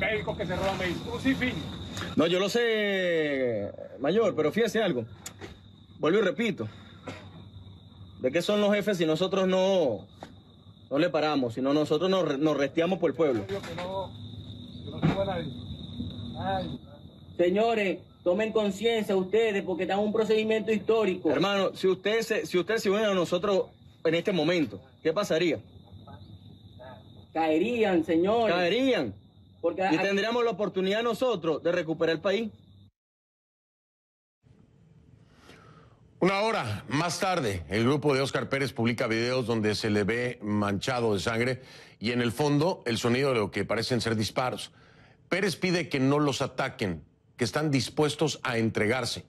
médicos que se roban medicinas. Fin. No, yo lo sé, mayor, pero fíjese algo. Vuelvo y repito. ¿De qué son los jefes si nosotros no le paramos, sino nosotros nos resteamos por el pueblo? Yo no tengo a nadie. Ay. Señores, tomen conciencia ustedes porque están en un procedimiento histórico. Hermano, si ustedes se unen a nosotros en este momento, ¿qué pasaría? Caerían, señores. Caerían. Porque y tendríamos la oportunidad nosotros de recuperar el país. Una hora más tarde, el grupo de Óscar Pérez publica videos donde se le ve manchado de sangre y en el fondo el sonido de lo que parecen ser disparos. Pérez pide que no los ataquen, que están dispuestos a entregarse.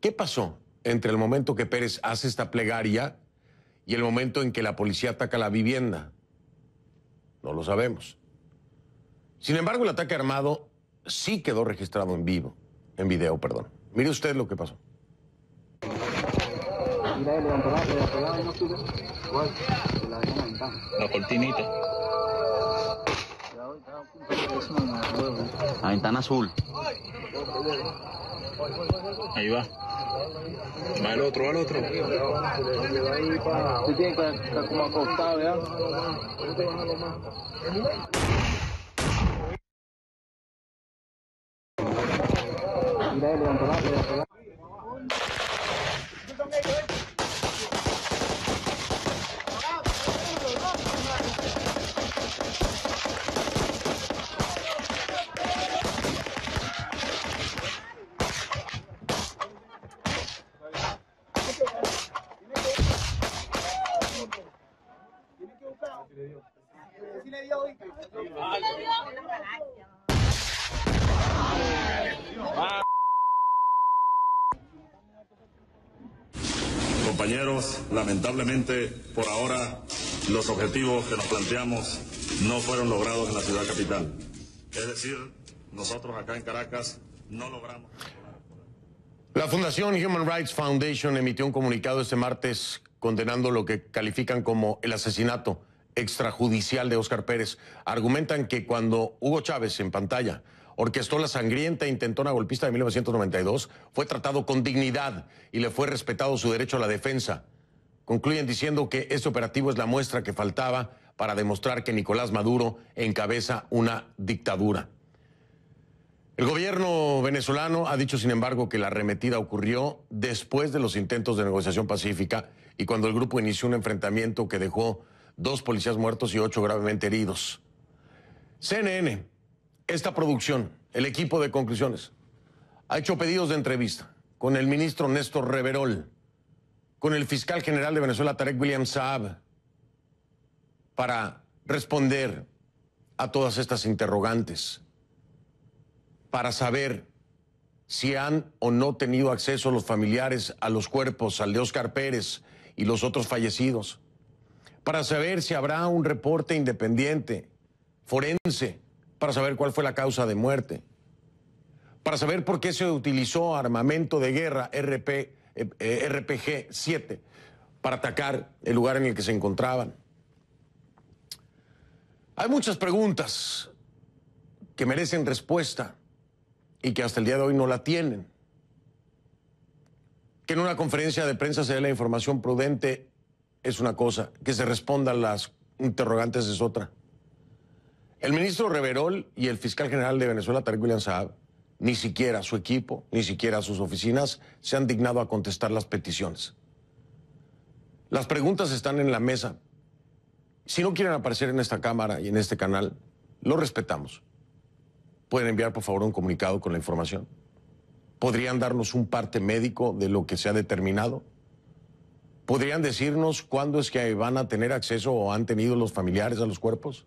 ¿Qué pasó entre el momento que Pérez hace esta plegaria y el momento en que la policía ataca la vivienda? No lo sabemos. Sin embargo, el ataque armado sí quedó registrado en video. Mire usted lo que pasó. La cortinita. La ventana azul. Ahí va. Va el otro, al otro. Tú tienes que estar como acostado, ¿ya? Mira, levantó. Compañeros, lamentablemente, por ahora, los objetivos que nos planteamos no fueron logrados en la ciudad capital. Es decir, nosotros acá en Caracas no logramos... La Fundación Human Rights Foundation emitió un comunicado este martes condenando lo que califican como el asesinato extrajudicial de Óscar Pérez. Argumentan que cuando Hugo Chávez, en pantalla, orquestó la sangrienta intentona golpista de 1992, fue tratado con dignidad y le fue respetado su derecho a la defensa. Concluyen diciendo que este operativo es la muestra que faltaba para demostrar que Nicolás Maduro encabeza una dictadura. El gobierno venezolano ha dicho, sin embargo, que la arremetida ocurrió después de los intentos de negociación pacífica y cuando el grupo inició un enfrentamiento que dejó 2 policías muertos y 8 gravemente heridos. CNN, esta producción, el equipo de conclusiones, ha hecho pedidos de entrevista con el ministro Néstor Reverol, con el fiscal general de Venezuela, Tarek William Saab, para responder a todas estas interrogantes, para saber si han o no tenido acceso los familiares a los cuerpos, al de Óscar Pérez y los otros fallecidos, para saber si habrá un reporte independiente, forense, para saber cuál fue la causa de muerte, para saber por qué se utilizó armamento de guerra RPG-7 para atacar el lugar en el que se encontraban. Hay muchas preguntas que merecen respuesta y que hasta el día de hoy no la tienen. Que en una conferencia de prensa se dé la información prudente es una cosa, que se respondan las interrogantes es otra. El ministro Reverol y el fiscal general de Venezuela, Tarek William Saab, ni siquiera su equipo, ni siquiera sus oficinas se han dignado a contestar las peticiones. Las preguntas están en la mesa. Si no quieren aparecer en esta cámara y en este canal, lo respetamos. Pueden enviar, por favor, un comunicado con la información. ¿Podrían darnos un parte médico de lo que se ha determinado? ¿Podrían decirnos cuándo es que van a tener acceso o han tenido los familiares a los cuerpos?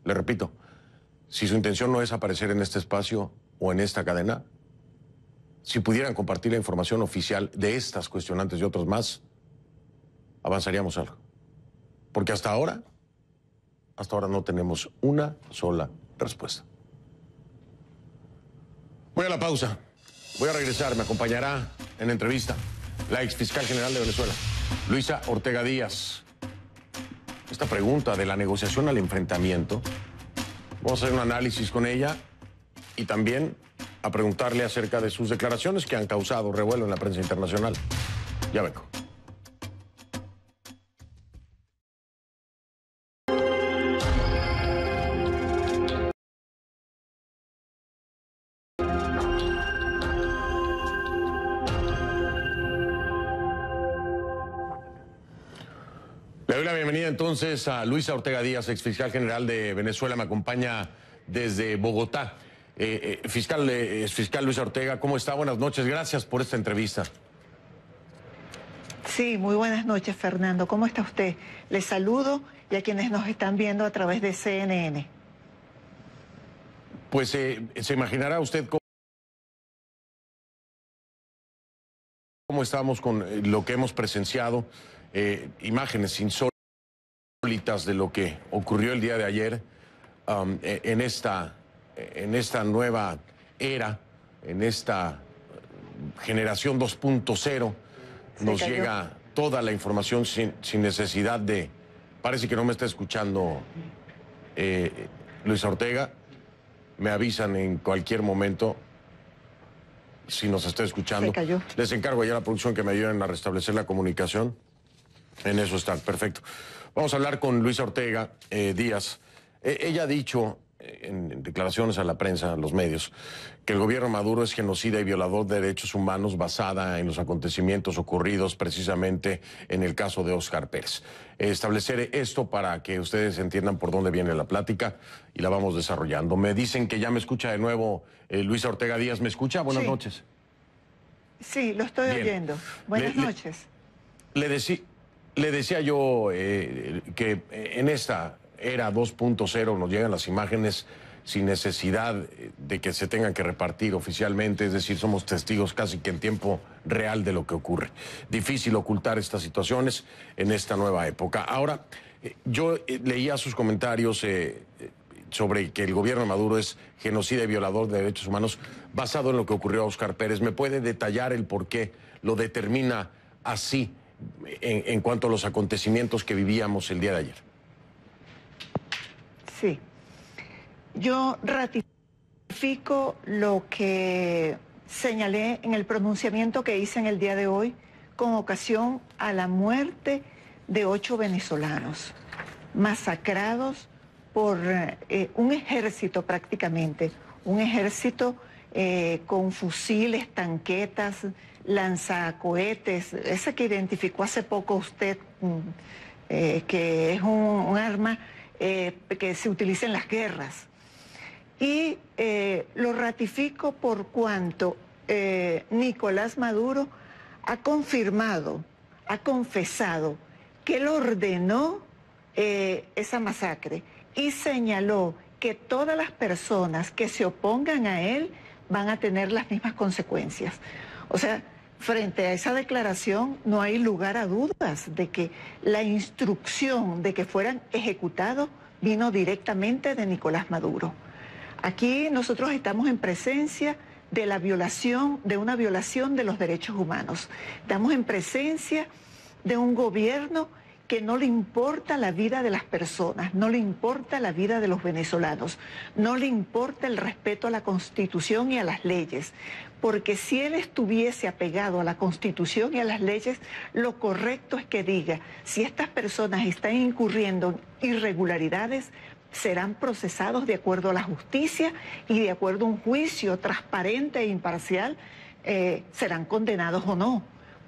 Le repito, si su intención no es aparecer en este espacio o en esta cadena, si pudieran compartir la información oficial de estas cuestionantes y otros más, avanzaríamos algo. Porque hasta ahora no tenemos una sola respuesta. Voy a la pausa. Voy a regresar. Me acompañará en la entrevista la exfiscal general de Venezuela, Luisa Ortega Díaz. Esta pregunta de la negociación al enfrentamiento Vamos a hacer un análisis con ella y también a preguntarle acerca de sus declaraciones que han causado revuelo en la prensa internacional. Ya vengo. Le doy la bienvenida entonces a Luisa Ortega Díaz, exfiscal general de Venezuela. Me acompaña desde Bogotá. Fiscal Luisa Ortega, ¿cómo está? Buenas noches. Gracias por esta entrevista. Sí, muy buenas noches, Fernando. ¿Cómo está usted? Les saludo y a quienes nos están viendo a través de CNN. Pues se imaginará usted cómo estamos con lo que hemos presenciado. Imágenes insólitas de lo que ocurrió el día de ayer en esta nueva era, en esta generación 2.0. Nos llega toda la información sin necesidad de... Parece que no me está escuchando Luisa Ortega. Me avisan en cualquier momento si nos está escuchando. Se cayó. Les encargo ya a la producción que me ayuden a restablecer la comunicación. En eso está, perfecto. Vamos a hablar con Luisa Ortega Díaz. Ella ha dicho en declaraciones a la prensa, a los medios, que el gobierno Maduro es genocida y violador de derechos humanos basada en los acontecimientos ocurridos precisamente en el caso de Óscar Pérez. Establecer esto para que ustedes entiendan por dónde viene la plática y la vamos desarrollando. Me dicen que ya me escucha de nuevo Luisa Ortega Díaz. ¿Me escucha? Buenas noches. Sí, lo estoy oyendo. Buenas noches. Le decía yo que en esta era 2.0 nos llegan las imágenes sin necesidad de que se tengan que repartir oficialmente, es decir, somos testigos casi que en tiempo real de lo que ocurre. Difícil ocultar estas situaciones en esta nueva época. Ahora, yo leía sus comentarios sobre que el gobierno de Maduro es genocida y violador de derechos humanos basado en lo que ocurrió a Óscar Pérez. ¿Me puede detallar el por qué lo determina así en cuanto a los acontecimientos que vivíamos el día de ayer? Sí. Yo ratifico lo que señalé en el pronunciamiento que hice en el día de hoy con ocasión a la muerte de 8 venezolanos masacrados por un ejército prácticamente, un ejército con fusiles, tanquetas, lanzacohetes, ese que identificó hace poco usted, que es un arma que se utiliza en las guerras. Y lo ratifico por cuanto Nicolás Maduro ha confirmado, ha confesado que él ordenó esa masacre y señaló que todas las personas que se opongan a él van a tener las mismas consecuencias. O sea, frente a esa declaración no hay lugar a dudas de que la instrucción de que fueran ejecutados vino directamente de Nicolás Maduro. Aquí nosotros estamos en presencia de la violación, de una violación de los derechos humanos. Estamos en presencia de un gobierno que no le importa la vida de las personas, no le importa la vida de los venezolanos, no le importa el respeto a la Constitución y a las leyes, porque si él estuviese apegado a la Constitución y a las leyes, lo correcto es que diga, si estas personas están incurriendo en irregularidades, serán procesados de acuerdo a la justicia y de acuerdo a un juicio transparente e imparcial, serán condenados o no.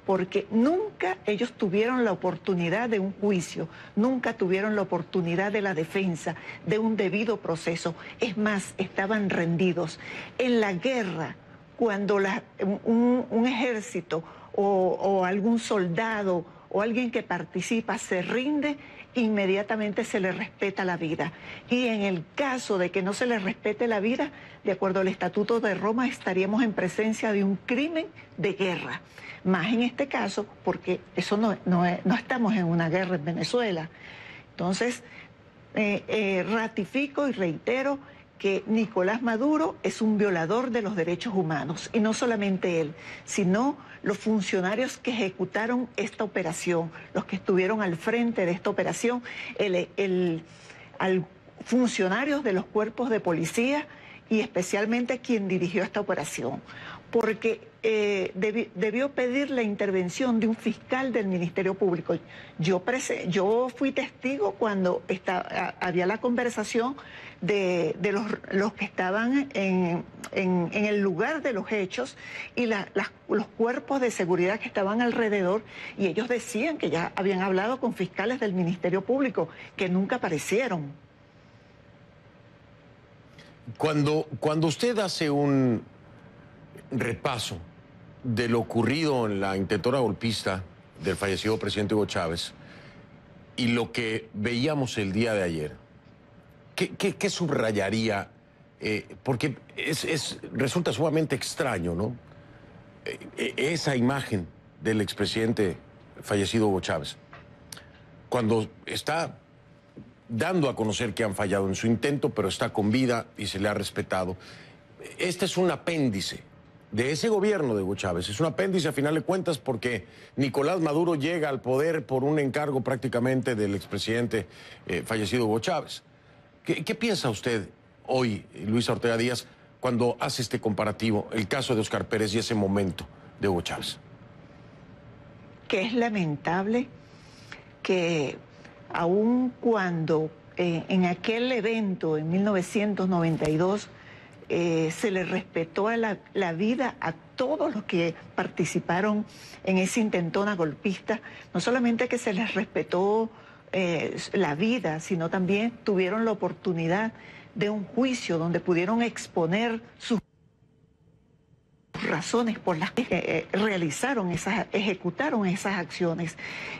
Porque nunca ellos tuvieron la oportunidad de un juicio, nunca tuvieron la oportunidad de la defensa, de un debido proceso. Es más, estaban rendidos. En la guerra, cuando un ejército o algún soldado o alguien que participa se rinde, inmediatamente se le respeta la vida. Y en el caso de que no se le respete la vida, de acuerdo al Estatuto de Roma, estaríamos en presencia de un crimen de guerra. Más en este caso, porque eso no estamos en una guerra en Venezuela. Entonces, ratifico y reitero que Nicolás Maduro es un violador de los derechos humanos. Y no solamente él, sino los funcionarios que ejecutaron esta operación, los que estuvieron al frente de esta operación, funcionarios de los cuerpos de policía y especialmente quien dirigió esta operación, porque debió pedir la intervención de un fiscal del Ministerio Público. Yo fui testigo cuando había la conversación de los que estaban en el lugar de los hechos y los cuerpos de seguridad que estaban alrededor, y ellos decían que ya habían hablado con fiscales del Ministerio Público, que nunca aparecieron. Cuando usted hace un repaso de lo ocurrido en la intentona golpista del fallecido presidente Hugo Chávez y lo que veíamos el día de ayer, ¿qué subrayaría? Porque resulta sumamente extraño, ¿no? Esa imagen del expresidente fallecido Hugo Chávez, cuando está dando a conocer que han fallado en su intento, pero está con vida y se le ha respetado. Este es un apéndice de ese gobierno de Hugo Chávez. Es un apéndice a final de cuentas porque Nicolás Maduro llega al poder por un encargo prácticamente del expresidente fallecido Hugo Chávez. ¿Qué piensa usted hoy, Luisa Ortega Díaz, cuando hace este comparativo, el caso de Óscar Pérez y ese momento de Hugo Chávez? Que es lamentable que aun cuando en aquel evento en 1992 se le respetó a la vida a todos los que participaron en esa intentona golpista, no solamente que se les respetó la vida, sino también tuvieron la oportunidad de un juicio donde pudieron exponer sus razones por las que ejecutaron esas acciones,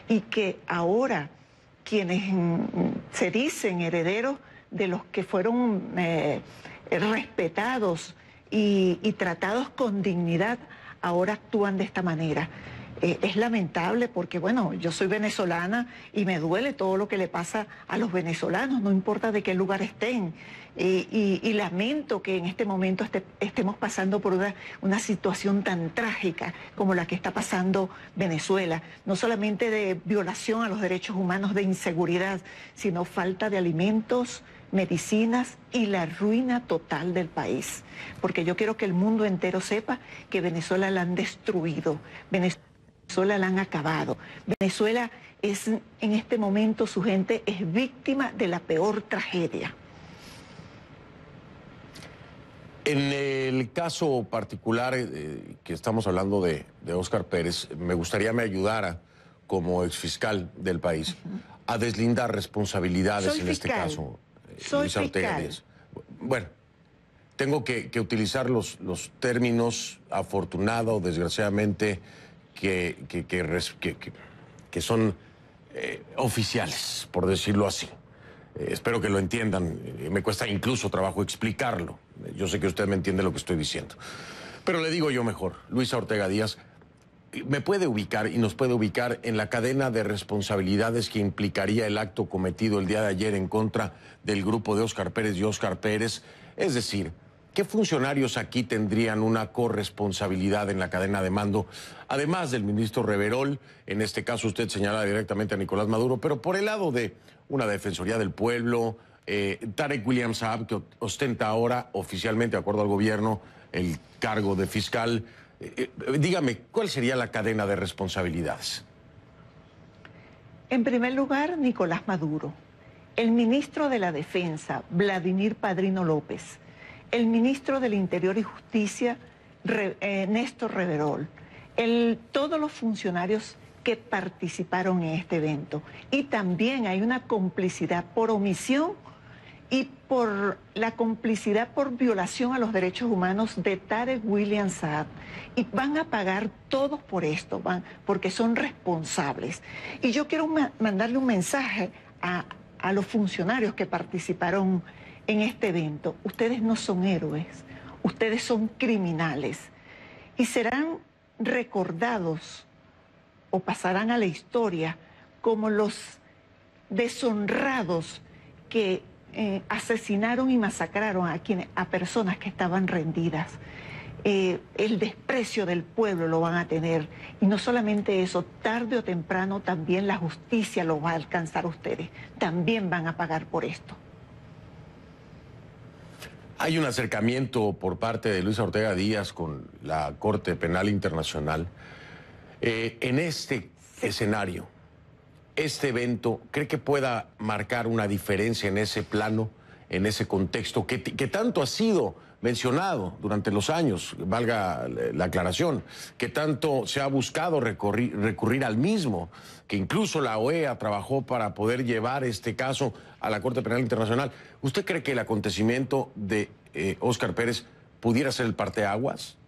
y que ahora quienes se dicen herederos de los que fueron respetados y tratados con dignidad, ahora actúan de esta manera. Es lamentable porque, bueno, yo soy venezolana y me duele todo lo que le pasa a los venezolanos, no importa de qué lugar estén. Y lamento que en este momento estemos pasando por una situación tan trágica como la que está pasando Venezuela. No solamente de violación a los derechos humanos, de inseguridad, sino falta de alimentos, medicinas y la ruina total del país. Porque yo quiero que el mundo entero sepa que Venezuela la han destruido, Venezuela la han acabado. Venezuela es, en este momento, su gente es víctima de la peor tragedia. En el caso particular que estamos hablando de Óscar Pérez, me gustaría me ayudara como exfiscal del país a deslindar responsabilidades en este caso. Luisa Ortega Díaz. Bueno, tengo que utilizar los términos afortunado o desgraciadamente que son oficiales, por decirlo así. Espero que lo entiendan. Me cuesta incluso trabajo explicarlo. Yo sé que usted me entiende lo que estoy diciendo. Pero le digo yo mejor. Luisa Ortega Díaz me puede ubicar y nos puede ubicar en la cadena de responsabilidades que implicaría el acto cometido el día de ayer en contra del grupo de Óscar Pérez y Óscar Pérez. Es decir, ¿qué funcionarios aquí tendrían una corresponsabilidad en la cadena de mando? Además del ministro Reverol, en este caso usted señala directamente a Nicolás Maduro, pero por el lado de una Defensoría del Pueblo, Tarek William Saab, que ostenta ahora oficialmente, de acuerdo al gobierno, el cargo de fiscal. Dígame, ¿cuál sería la cadena de responsabilidades? En primer lugar, Nicolás Maduro, el ministro de la Defensa, Vladimir Padrino López, el ministro del Interior y Justicia, Néstor Reverol, todos los funcionarios que participaron en este evento. Y también hay una complicidad por omisión y por la complicidad por violación a los derechos humanos de Tarek William Saab. Y van a pagar todos por esto, porque son responsables. Y yo quiero mandarle un mensaje a los funcionarios que participaron en este evento. Ustedes no son héroes, ustedes son criminales. Y serán recordados o pasarán a la historia como los deshonrados que asesinaron y masacraron a personas que estaban rendidas. El desprecio del pueblo lo van a tener. Y no solamente eso, tarde o temprano también la justicia lo va a alcanzar a ustedes. También van a pagar por esto. Hay un acercamiento por parte de Luisa Ortega Díaz con la Corte Penal Internacional. En este escenario, este evento, ¿cree que pueda marcar una diferencia en ese plano, en ese contexto, que tanto ha sido mencionado durante los años, valga la aclaración, que tanto se ha buscado recurrir al mismo, que incluso la OEA trabajó para poder llevar este caso a la Corte Penal Internacional? ¿Usted cree que el acontecimiento de Óscar Pérez pudiera ser el parteaguas?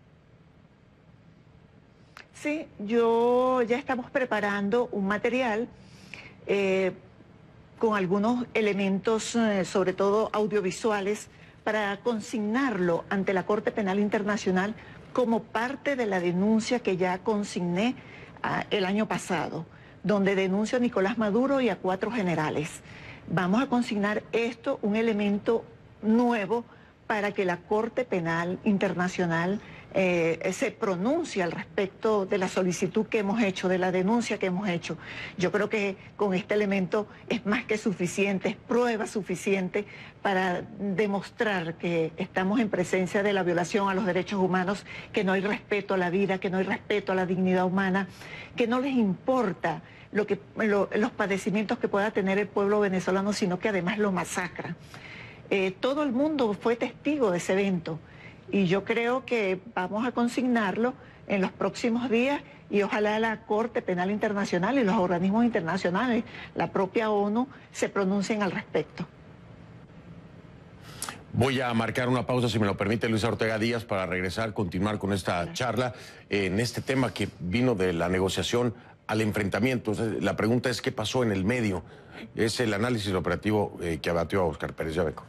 Sí, ya estamos preparando un material con algunos elementos, sobre todo audiovisuales, para consignarlo ante la Corte Penal Internacional como parte de la denuncia que ya consigné el año pasado, donde denuncio a Nicolás Maduro y a 4 generales. Vamos a consignar esto, un elemento nuevo, para que la Corte Penal Internacional se pronuncie al respecto de la solicitud que hemos hecho, de la denuncia que hemos hecho. Yo creo que con este elemento es más que suficiente, es prueba suficiente para demostrar que estamos en presencia de la violación a los derechos humanos, que no hay respeto a la vida, que no hay respeto a la dignidad humana, que no les importa los padecimientos que pueda tener el pueblo venezolano, sino que además lo masacra. Todo el mundo fue testigo de ese evento y yo creo que vamos a consignarlo en los próximos días y ojalá la Corte Penal Internacional y los organismos internacionales, la propia ONU, se pronuncien al respecto. Voy a marcar una pausa, si me lo permite, Luisa Ortega Díaz, para regresar, continuar con esta charla en este tema que vino de la negociación al enfrentamiento. La pregunta es: ¿qué pasó en el medio? Es el análisis operativo que abatió a Óscar Pérez. Ya vengo.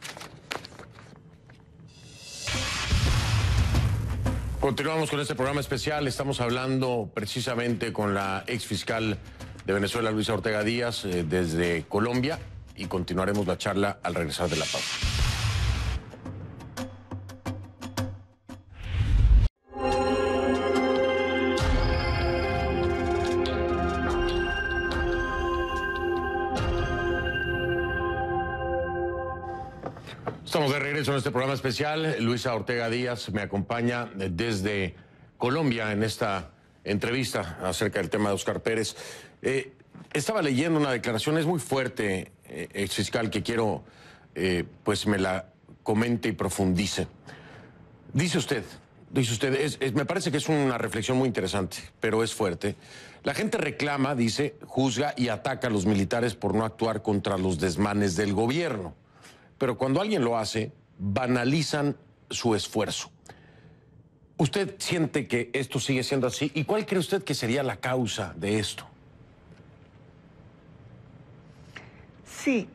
Continuamos con este programa especial. Estamos hablando precisamente con la exfiscal de Venezuela, Luisa Ortega Díaz, desde Colombia, y continuaremos la charla al regresar de la pausa. Estamos de regreso en este programa especial. Luisa Ortega Díaz me acompaña desde Colombia en esta entrevista acerca del tema de Óscar Pérez. Estaba leyendo una declaración, es muy fuerte, exfiscal, que quiero pues me la comente y profundice. Dice usted, me parece que es una reflexión muy interesante, pero es fuerte. La gente reclama, dice, juzga y ataca a los militares por no actuar contra los desmanes del gobierno. Pero cuando alguien lo hace, banalizan su esfuerzo. ¿Usted siente que esto sigue siendo así? ¿Y cuál cree usted que sería la causa de esto? Sí,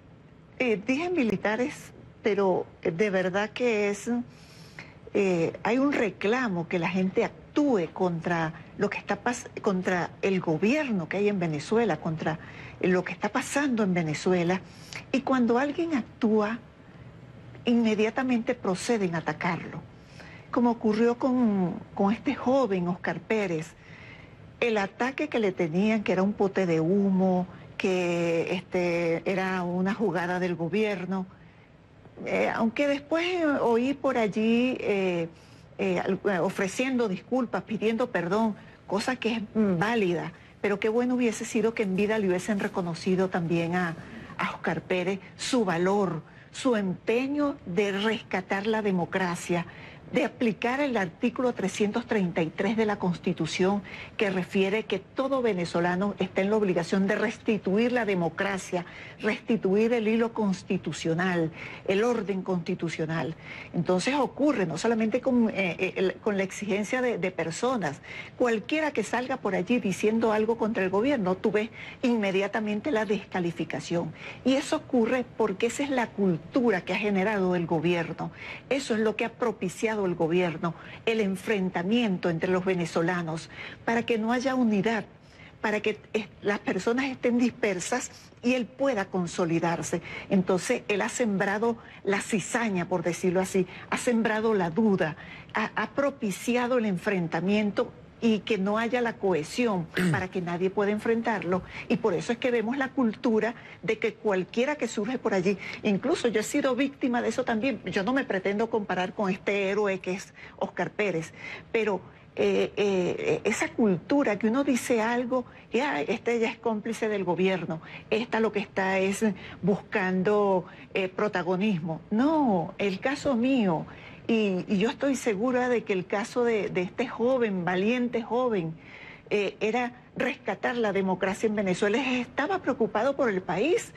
dije militares, pero de verdad que hay un reclamo que la gente actúe contra lo que está contra el gobierno que hay en Venezuela, contra lo que está pasando en Venezuela. Y cuando alguien actúa, inmediatamente proceden a atacarlo, como ocurrió con este joven Óscar Pérez. El ataque que le tenían, que era un pote de humo, que era una jugada del gobierno, aunque después oí por allí ofreciendo disculpas, pidiendo perdón, cosa que es válida, pero qué bueno hubiese sido que en vida le hubiesen reconocido también a Óscar Pérez su valor, su empeño de rescatar la democracia, de aplicar el artículo 333 de la Constitución, que refiere que todo venezolano está en la obligación de restituir la democracia, restituir el hilo constitucional, el orden constitucional. Entonces ocurre no solamente con la exigencia de personas, cualquiera que salga por allí diciendo algo contra el gobierno, tú ves inmediatamente la descalificación. Y eso ocurre porque esa es la cultura que ha generado el gobierno, eso es lo que ha propiciado el gobierno, el enfrentamiento entre los venezolanos, para que no haya unidad, para que las personas estén dispersas y él pueda consolidarse. Entonces él ha sembrado la cizaña, por decirlo así, ha sembrado la duda, ha propiciado el enfrentamiento y que no haya la cohesión para que nadie pueda enfrentarlo. Y por eso es que vemos la cultura de que cualquiera que surge por allí, incluso yo he sido víctima de eso también. Yo no me pretendo comparar con este héroe que es Óscar Pérez, pero esa cultura que uno dice algo y este ya es cómplice del gobierno, esta lo que está es buscando protagonismo. No, el caso mío, y yo estoy segura de que el caso de este joven, valiente joven, era rescatar la democracia en Venezuela. Estaba preocupado por el país.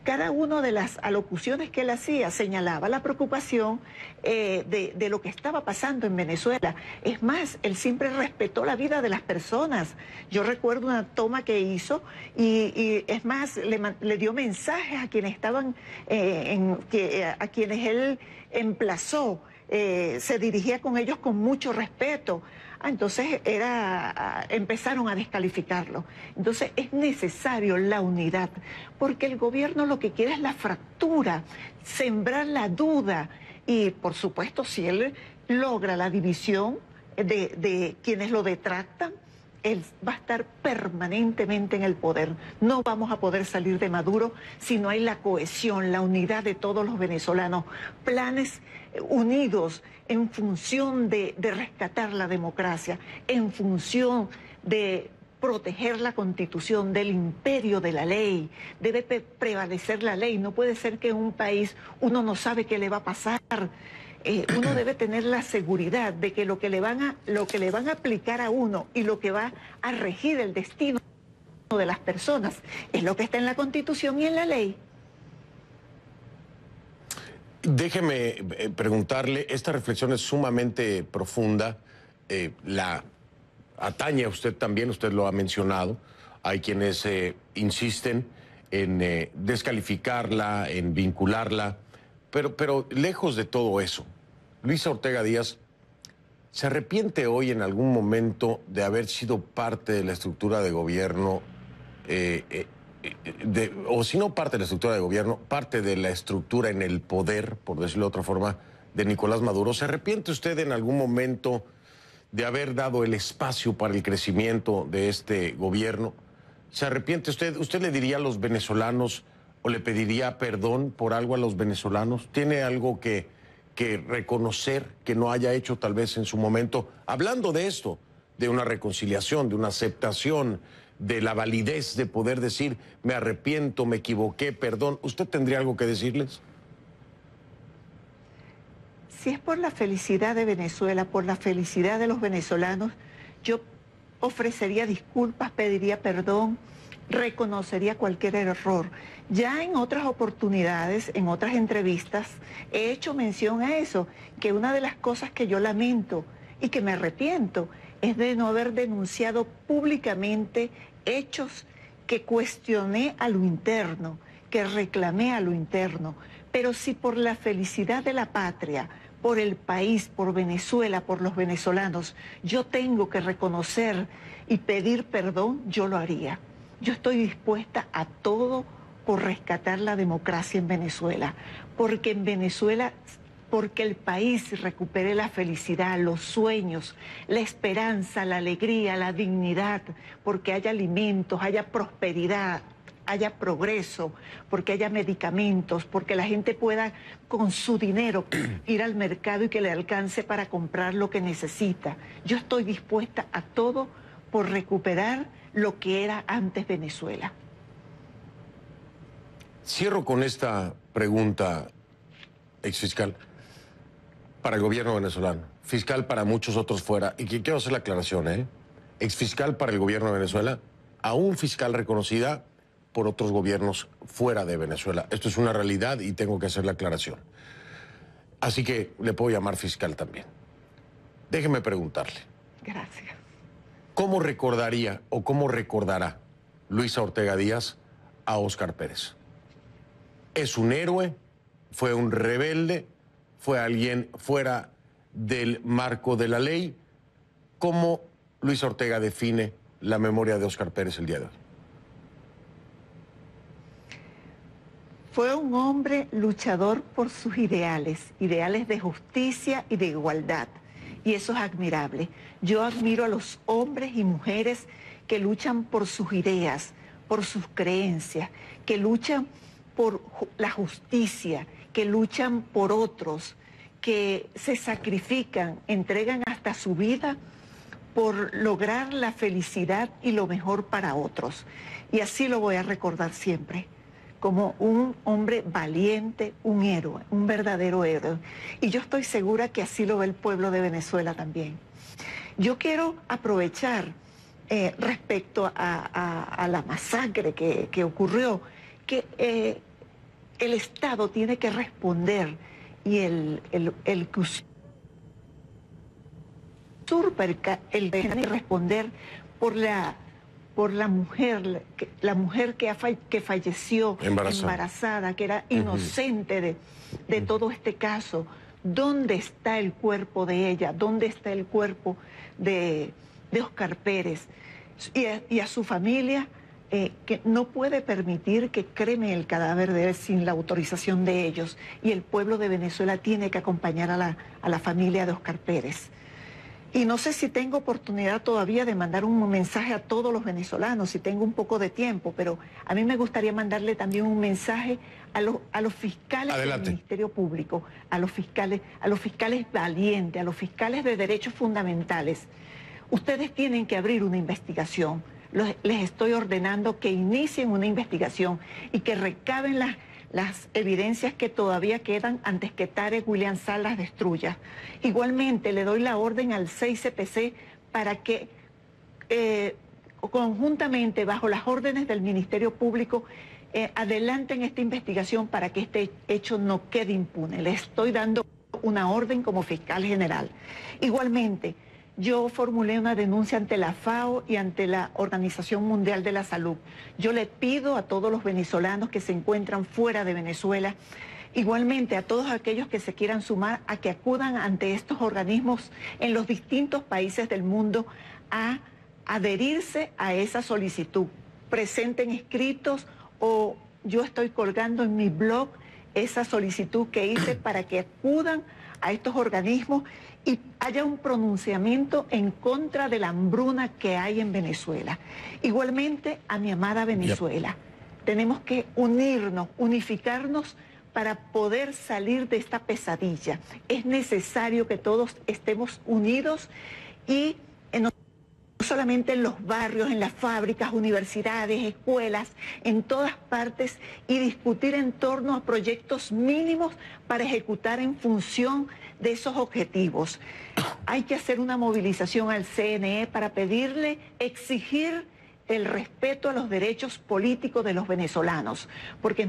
Cada una de las alocuciones que él hacía señalaba la preocupación de lo que estaba pasando en Venezuela. Es más, él siempre respetó la vida de las personas. Yo recuerdo una toma que hizo y es más, le dio mensajes a quienes estaban, a quienes él emplazó. Se dirigía con ellos con mucho respeto. Entonces empezaron a descalificarlo. Entonces es necesario la unidad, porque el gobierno lo que quiere es la fractura, sembrar la duda. Y por supuesto, si él logra la división de quienes lo detractan, él va a estar permanentemente en el poder. No vamos a poder salir de Maduro si no hay la cohesión, la unidad de todos los venezolanos, planes unidos en función de rescatar la democracia, en función de proteger la Constitución, del imperio de la ley. Debe prevalecer la ley. No puede ser que en un país uno no sabe qué le va a pasar. Uno debe tener la seguridad de que lo que le van a aplicar a uno y lo que va a regir el destino de las personas es lo que está en la Constitución y en la ley. Déjeme preguntarle, esta reflexión es sumamente profunda, la atañe a usted también, usted lo ha mencionado. Hay quienes insisten en descalificarla, en vincularla, pero lejos de todo eso, Luisa Ortega Díaz, ¿se arrepiente hoy en algún momento de haber sido parte de la estructura de gobierno, o si no parte de la estructura de gobierno, parte de la estructura en el poder, por decirlo de otra forma, de Nicolás Maduro? ¿Se arrepiente usted en algún momento de haber dado el espacio para el crecimiento de este gobierno? ¿Se arrepiente usted? ¿Usted le diría a los venezolanos o le pediría perdón por algo a los venezolanos? ¿Tiene algo que reconocer que no haya hecho tal vez en su momento? Hablando de esto, de una reconciliación, de una aceptación, de la validez de poder decir, me arrepiento, me equivoqué, perdón. ¿Usted tendría algo que decirles? Si es por la felicidad de Venezuela, por la felicidad de los venezolanos, yo ofrecería disculpas, pediría perdón, reconocería cualquier error. Ya en otras oportunidades, en otras entrevistas, he hecho mención a eso, que una de las cosas que yo lamento y que me arrepiento es de no haber denunciado públicamente hechos que cuestioné a lo interno, que reclamé a lo interno. Pero si por la felicidad de la patria, por el país, por Venezuela, por los venezolanos, yo tengo que reconocer y pedir perdón, yo lo haría. Yo estoy dispuesta a todo por rescatar la democracia en Venezuela, porque en Venezuela, porque el país recupere la felicidad, los sueños, la esperanza, la alegría, la dignidad, porque haya alimentos, haya prosperidad, haya progreso, porque haya medicamentos, porque la gente pueda con su dinero ir al mercado y que le alcance para comprar lo que necesita. Yo estoy dispuesta a todo por recuperar lo que era antes Venezuela. Cierro con esta pregunta, exfiscal, para el gobierno venezolano, fiscal para muchos otros fuera, y que quiero hacer la aclaración, exfiscal para el gobierno de Venezuela, aún fiscal reconocida por otros gobiernos fuera de Venezuela. Esto es una realidad y tengo que hacer la aclaración. Así que le puedo llamar fiscal también. Déjeme preguntarle. Gracias. ¿Cómo recordaría o cómo recordará Luisa Ortega Díaz a Óscar Pérez? ¿Es un héroe? ¿Fue un rebelde? ¿Fue alguien fuera del marco de la ley? ¿Cómo Luisa Ortega define la memoria de Óscar Pérez el día de hoy? Fue un hombre luchador por sus ideales, ideales de justicia y de igualdad. y eso es admirable. Yo admiro a los hombres y mujeres que luchan por sus ideas, por sus creencias, que luchan por la justicia, que luchan por otros, que se sacrifican, entregan hasta su vida por lograr la felicidad y lo mejor para otros. Y así lo voy a recordar siempre, como un hombre valiente, un héroe, un verdadero héroe. Y yo estoy segura que así lo ve el pueblo de Venezuela también. Yo quiero aprovechar respecto a la masacre que ocurrió, que el Estado tiene que responder, y el que usurpa el tiene que responder por la mujer que falleció embarazada, que era inocente de todo este caso. ¿Dónde está el cuerpo de ella? ¿Dónde está el cuerpo de Óscar Pérez? Y a su familia, que no puede permitir que cremen el cadáver de él sin la autorización de ellos. Y el pueblo de Venezuela tiene que acompañar a la familia de Óscar Pérez. Y no sé si tengo oportunidad todavía de mandar un mensaje a todos los venezolanos, si tengo un poco de tiempo, pero a mí me gustaría mandarle también un mensaje a los fiscales del Ministerio Público, a los fiscales valientes, a los fiscales de derechos fundamentales. Ustedes tienen que abrir una investigación. Les estoy ordenando que inicien una investigación y que recaben las evidencias que todavía quedan antes que Tarek William Saab las destruya. Igualmente le doy la orden al 6CPC para que conjuntamente bajo las órdenes del Ministerio Público adelanten esta investigación para que este hecho no quede impune. Le estoy dando una orden como fiscal general. Igualmente, yo formulé una denuncia ante la FAO y ante la Organización Mundial de la Salud. Yo le pido a todos los venezolanos que se encuentran fuera de Venezuela, igualmente a todos aquellos que se quieran sumar, a que acudan ante estos organismos en los distintos países del mundo a adherirse a esa solicitud. Presenten escritos o yo estoy colgando en mi blog esa solicitud que hice para que acudan a estos organismos y haya un pronunciamiento en contra de la hambruna que hay en Venezuela. Igualmente a mi amada Venezuela. Tenemos que unirnos, unificarnos para poder salir de esta pesadilla. Es necesario que todos estemos unidos y no solamente en los barrios, en las fábricas, universidades, escuelas, en todas partes, y discutir en torno a proyectos mínimos para ejecutar en función de esos objetivos. Hay que hacer una movilización al CNE para pedirle, exigir el respeto a los derechos políticos de los venezolanos, porque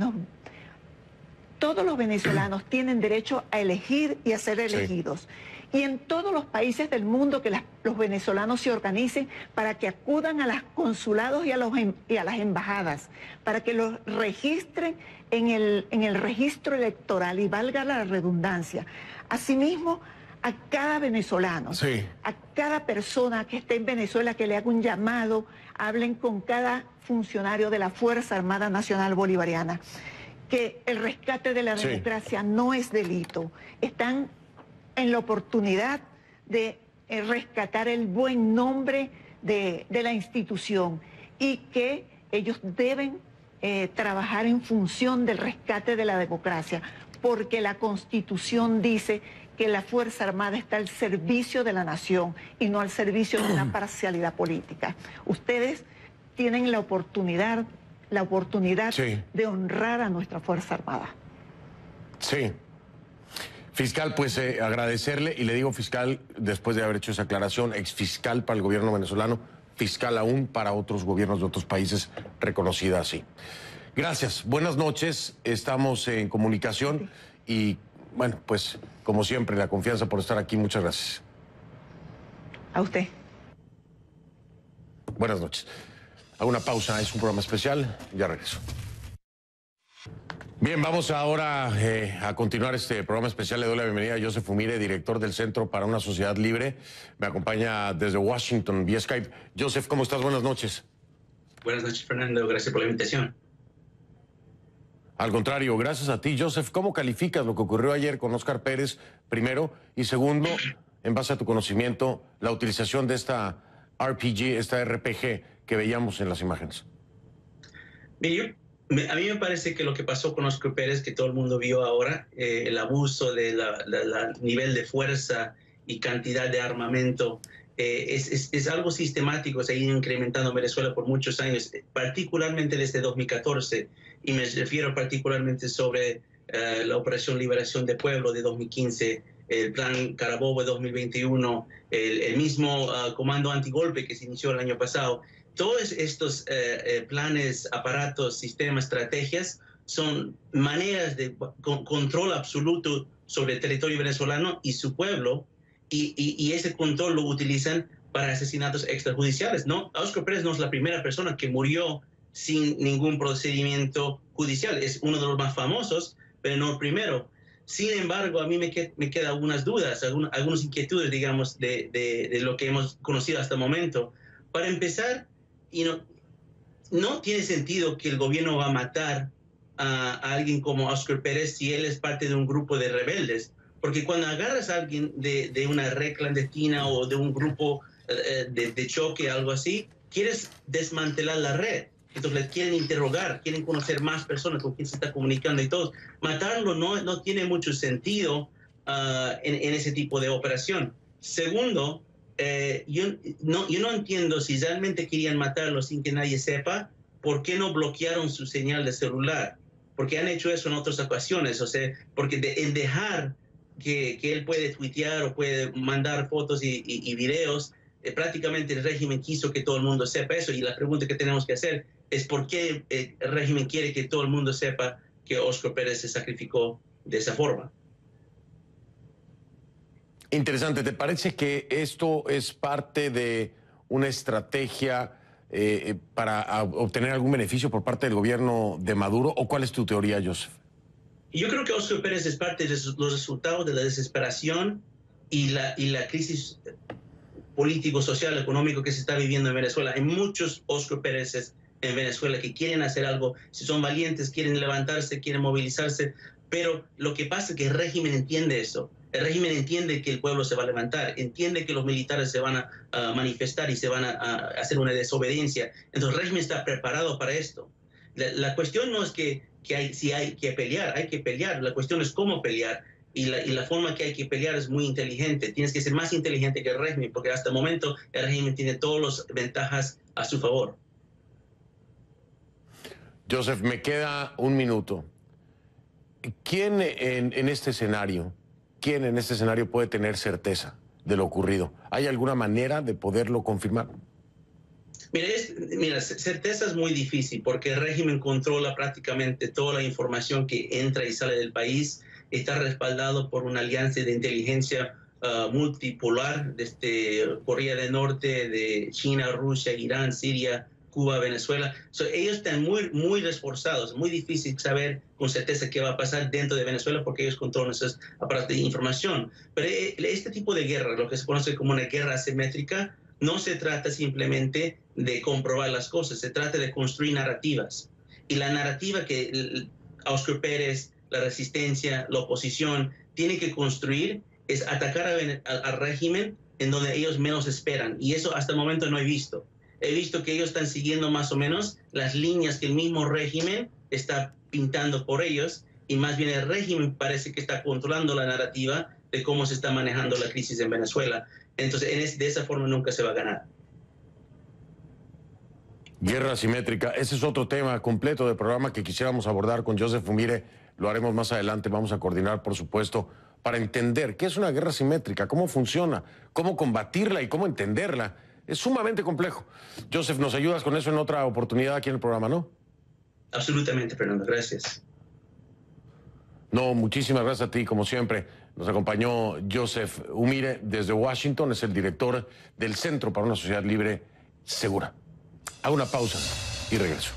todos los venezolanos tienen derecho a elegir y a ser elegidos. Y en todos los países del mundo que los venezolanos se organicen para que acudan a los consulados y a las embajadas, para que los registren en el registro electoral, y valga la redundancia. Asimismo, a cada venezolano, a cada persona que esté en Venezuela, que le haga un llamado, hablen con cada funcionario de la Fuerza Armada Nacional Bolivariana, que el rescate de la democracia no es delito. Están en la oportunidad de rescatar el buen nombre de la institución, y que ellos deben trabajar en función del rescate de la democracia, porque la Constitución dice que la Fuerza Armada está al servicio de la nación y no al servicio de una parcialidad política. Ustedes tienen la oportunidad de honrar a nuestra Fuerza Armada. Sí. Fiscal, pues agradecerle, y le digo fiscal después de haber hecho esa aclaración, exfiscal para el gobierno venezolano, fiscal aún para otros gobiernos de otros países, reconocida así. Gracias, buenas noches, estamos en comunicación y bueno, pues como siempre, la confianza por estar aquí, muchas gracias. A usted. Buenas noches. Hago una pausa, es un programa especial, ya regreso. Bien, vamos ahora a continuar este programa especial. Le doy la bienvenida a Joseph Umire, director del Centro para una Sociedad Libre. Me acompaña desde Washington vía Skype. Joseph, ¿cómo estás? Buenas noches. Buenas noches, Fernando. Gracias por la invitación. Al contrario, gracias a ti, Joseph. ¿Cómo calificas lo que ocurrió ayer con Óscar Pérez, primero? Y segundo, en base a tu conocimiento, la utilización de esta RPG, esta RPG que veíamos en las imágenes? Mire, a mí me parece que lo que pasó con Óscar Pérez, que todo el mundo vio ahora, el abuso del nivel de fuerza y cantidad de armamento, es algo sistemático, se ha ido incrementando en Venezuela por muchos años, particularmente desde 2014, y me refiero particularmente sobre la Operación Liberación de Pueblo de 2015, el Plan Carabobo de 2021, el mismo Comando Antigolpe que se inició el año pasado. Todos estos planes, aparatos, sistemas, estrategias son maneras de control absoluto sobre el territorio venezolano y su pueblo, y ese control lo utilizan para asesinatos extrajudiciales, ¿no? Óscar Pérez no es la primera persona que murió sin ningún procedimiento judicial. Es uno de los más famosos, pero no el primero. Sin embargo, a mí me quedan algunas dudas, algunas inquietudes, digamos, de lo que hemos conocido hasta el momento. Para empezar, no tiene sentido que el gobierno va a matar a alguien como Óscar Pérez si él es parte de un grupo de rebeldes. Porque cuando agarras a alguien de una red clandestina o de un grupo de choque, algo así, quieres desmantelar la red. Entonces quieren interrogar, quieren conocer más personas con quien se está comunicando y todo. Matarlo no tiene mucho sentido en ese tipo de operación. Segundo, yo no entiendo si realmente querían matarlo sin que nadie sepa, ¿por qué no bloquearon su señal de celular? Porque han hecho eso en otras ocasiones, o sea, porque en dejar que él puede tuitear o puede mandar fotos y videos, prácticamente el régimen quiso que todo el mundo sepa eso, y la pregunta que tenemos que hacer es por qué el régimen quiere que todo el mundo sepa que Óscar Pérez se sacrificó de esa forma. Interesante. ¿Te parece que esto es parte de una estrategia para obtener algún beneficio por parte del gobierno de Maduro? ¿O cuál es tu teoría, Joseph? Yo creo que Óscar Pérez es parte de los resultados de la desesperación y la crisis político, social, económico que se está viviendo en Venezuela. Hay muchos Óscar Pérezes en Venezuela que quieren hacer algo, si son valientes, quieren levantarse, quieren movilizarse, pero lo que pasa es que el régimen entiende eso. El régimen entiende que el pueblo se va a levantar, entiende que los militares se van a manifestar y se van a hacer una desobediencia. Entonces el régimen está preparado para esto. La cuestión no es si hay que pelear, hay que pelear. La cuestión es cómo pelear. Y la forma que hay que pelear es muy inteligente. Tienes que ser más inteligente que el régimen, porque hasta el momento el régimen tiene todas las ventajas a su favor. Joseph, me queda un minuto. ¿Quién en este escenario puede tener certeza de lo ocurrido? ¿Hay alguna manera de poderlo confirmar? Mira, certeza es muy difícil porque el régimen controla prácticamente toda la información que entra y sale del país. Está respaldado por una alianza de inteligencia multipolar desde Corea del Norte, de China, Rusia, Irán, Siria, Cuba, Venezuela. Ellos están muy reforzados. Muy difícil saber con certeza qué va a pasar dentro de Venezuela porque ellos controlan esos aparatos de información. Pero este tipo de guerra, lo que se conoce como una guerra asimétrica, no se trata simplemente de comprobar las cosas, se trata de construir narrativas. Y la narrativa que Óscar Pérez, la resistencia, la oposición, tiene que construir es atacar al régimen en donde ellos menos esperan. Y eso hasta el momento no he visto. He visto que ellos están siguiendo más o menos las líneas que el mismo régimen está pintando por ellos, y más bien el régimen parece que está controlando la narrativa de cómo se está manejando la crisis en Venezuela. Entonces, de esa forma nunca se va a ganar. Guerra asimétrica, ese es otro tema completo del programa que quisiéramos abordar con Joseph Umire. Lo haremos más adelante, vamos a coordinar, por supuesto, para entender qué es una guerra asimétrica, cómo funciona, cómo combatirla y cómo entenderla. Es sumamente complejo. Joseph, ¿nos ayudas con eso en otra oportunidad aquí en el programa, no? Absolutamente, Fernando, gracias. No, muchísimas gracias a ti, como siempre. Nos acompañó Joseph Umire desde Washington, es el director del Centro para una Sociedad Libre Segura. Hago una pausa y regreso.